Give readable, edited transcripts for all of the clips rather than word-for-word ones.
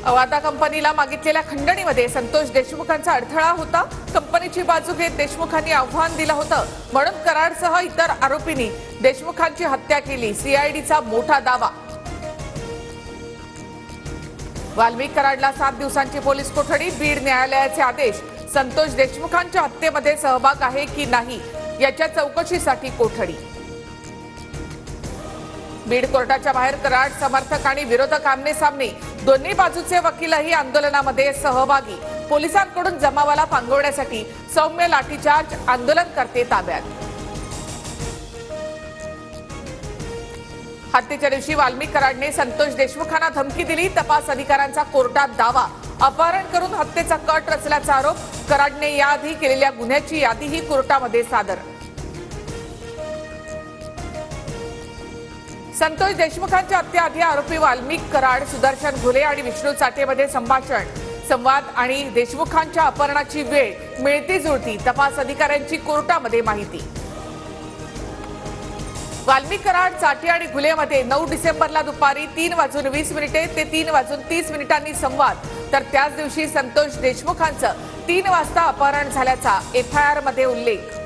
अवादा कंपनीला मागितलेल्या खंडणीमध्ये संतोष देशमुखांचा अडथळा होता। कंपनीची बाजू घेत देशमुखांनी आव्हान दिलं होतं, म्हणून कराडसह इतर आरोपींनी देशमुखांची हत्या केली, सीआयडीचा मोठा दावा। वाल्मिक कराडला 7 दिवसांची पोलीस कोठडी, बीड न्यायालयाचे आदेश। संतोष देशमुखांच्या हत्येमध्ये सहभाग आहे की नाही याच्या चौकशीसाठी कोठडी। बीड कोर्टाच्या बाहेर कराड समर्थक आणि विरोधक आमने सामने, दोन्ही बाजूचे वकीलही आंदोलनामध्ये सहभागी। पोलिसांकडून जमावाला पांगवण्यासाठी सौम्य लाठीचार्ज, आंदोलनकर्ते ताब्यात। हत्येच्या दिवशी वाल्मिक कराडने संतोष देशमुखांना धमकी दिली, तपास अधिकाऱ्यांचा कोर्टात दावा। अपहरण करून हत्येचा कट रचल्याचा आरोप, कराडने याआधी केलेल्या गुन्ह्याची यादीही कोर्टामध्ये सादर। संतोष देशमुखांच्या हत्येआधी आरोपी वाल्मिक कराड, सुदर्शन घुले आणि विष्णू चाटेमध्ये संभाषण, संवाद आणि देशमुखांच्या अपहरणाची वेळ मिळती जुळती, तपास अधिकाऱ्यांची कोर्टामध्ये माहिती। वाल्मिक कराड, चाटे आणि घुलेमध्ये 9 डिसेंबरला दुपारी 3:20 ते 3:30 संवाद, तर त्याच दिवशी संतोष देशमुखांचं 3 वाजता अपहरण झाल्याचा एफआयआर मध्ये उल्लेख।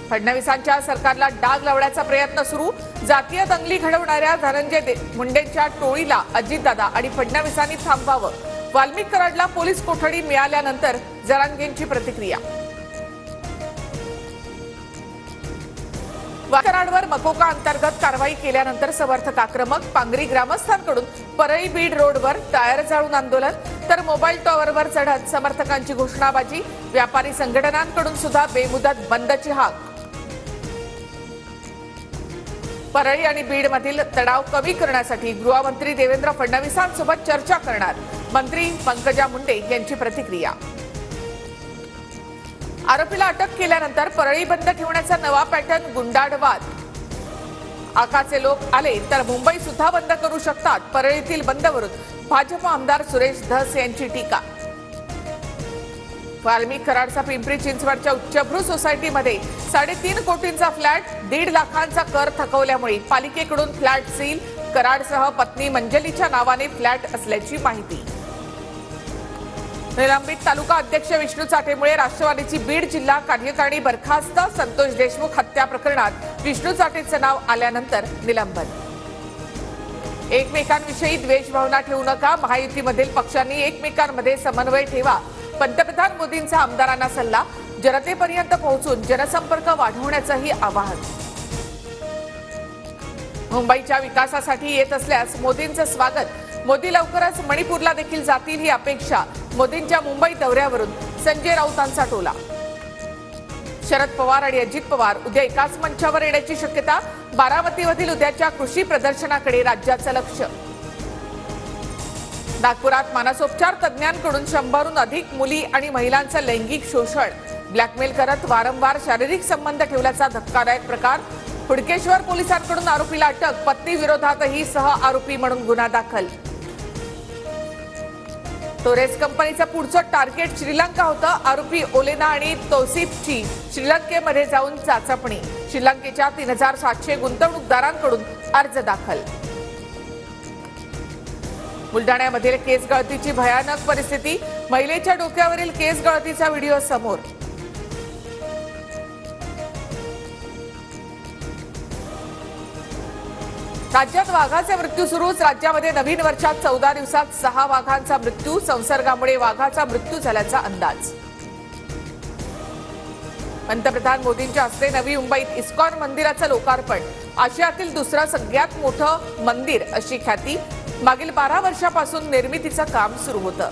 फडणवीसांच्या सरकारला डाग लावण्याचा प्रयत्न सुरू, जातीय दंगली घडवणाऱ्या धनंजय मुंडेंच्या टोळीला अजितदादा आणि फडणवीसांनी थांबवावं। वाल्मिक कराडला पोलीस कोठडी मिळाल्यानंतर जरांगेंची प्रतिक्रिया। कराडवर मकोका अंतर्गत कारवाई केल्यानंतर समर्थक आक्रमक, पांगरी ग्रामस्थांकडून परळी बीड रोडवर टायर जाळून आंदोलन, तर मोबाईल टॉवरवर चढत समर्थकांची घोषणाबाजी, व्यापारी संघटनांकडून सुद्धा बेमुदत बंदची हाक। परळी आणि बीडमधील तणाव कमी करण्यासाठी गृहमंत्री देवेंद्र फडणवीसांसोबत चर्चा करणार, मंत्री पंकजा मुंडे यांची प्रतिक्रिया। आरोपीला अटक केल्यानंतर परळी बंद ठेवण्याचा नवा पॅटर्न, गुंडाळ वाद। आकाचे लोक आले तर मुंबई सुद्धा बंद करू शकतात, परळीतील बंदवरून भाजप आमदार सुरेश धस यांची टीका। वाल्मिक कराडचा पिंपरी चिंचवडच्या उच्चभ्रू सोसायटीमध्ये 3.5 कोटींचा फ्लॅट, 1.5 लाखांचा कर थकवल्यामुळे पालिकेकडून फ्लॅट सील, कराडसह पत्नी मंजलीच्या नावाने फ्लॅट असल्याची माहिती। निलंबित तालुका अध्यक्ष विष्णू चाटेमुळे राष्ट्रवादीची बीड जिल्हा कार्यकारिणी बरखास्त, संतोष देशमुख हत्या प्रकरणात विष्णू चाटेचं नाव आल्यानंतर निलंबन। एकमेकांविषयी द्वेषभावना ठेवू नका, महायुतीमधील पक्षांनी एकमेकांमध्ये समन्वय ठेवा, पंतप्रधान मोदींचा आमदारांना सल्ला, जनतेपर्यंत पोहोचून जनसंपर्क वाढवण्याचंही आवाहन। मुंबईच्या विकासासाठी येत असल्यास मोदींचं स्वागत, मोदी लवकरच मणिपूरला देखील जातील ही अपेक्षा। मोदींच्या मुंबई दौऱ्यावरून संजय राऊतांचा टोला। शरद पवार आणि अजित पवार उद्या एकाच मंचावर येण्याची शक्यता, बारामतीमधील उद्याच्या कृषी प्रदर्शनाकडे राज्याचं लक्ष। नागपुरात मानसोपचार तज्ज्ञांकडून 100हून अधिक मुली आणि महिलांचं लैंगिक शोषण, ब्लॅकमेल करत वारंवार शारीरिक संबंध ठेवल्याचा धक्कादायक प्रकार। हुडकेश्वर पोलिसांकडून आरोपीला अटक, पत्नी विरोधातही सह आरोपी म्हणून गुन्हा दाखल। टोरेस कंपनीचं पुढचं टार्गेट श्रीलंका होतं, आरोपी ओलेना आणि तौसिफची श्रीलंकेमध्ये जाऊन चाचपणी, श्रीलंकेच्या 3700 गुंतवणूकदारांकडून अर्ज दाखल। बुलढाण्यामधील केस गळतीची भयानक परिस्थिती, महिलेच्या डोक्यावरील केस गळतीचा व्हिडिओ समोर। राज्यात वाघाचे मृत्यू सुरूच, राज्यामध्ये नवीन वर्षात 14 दिवसात 6 वाघांचा मृत्यू, संसर्गामुळे वाघाचा मृत्यू झाल्याचा अंदाज। पंतप्रधान मोदींच्या हस्ते नवी मुंबईत इस्कॉन मंदिराचं लोकार्पण, आशियातील दुसरं सगळ्यात मोठं मंदिर अशी ख्याती, मागील 12 वर्षापासून निर्मितीचं काम सुरू होतं।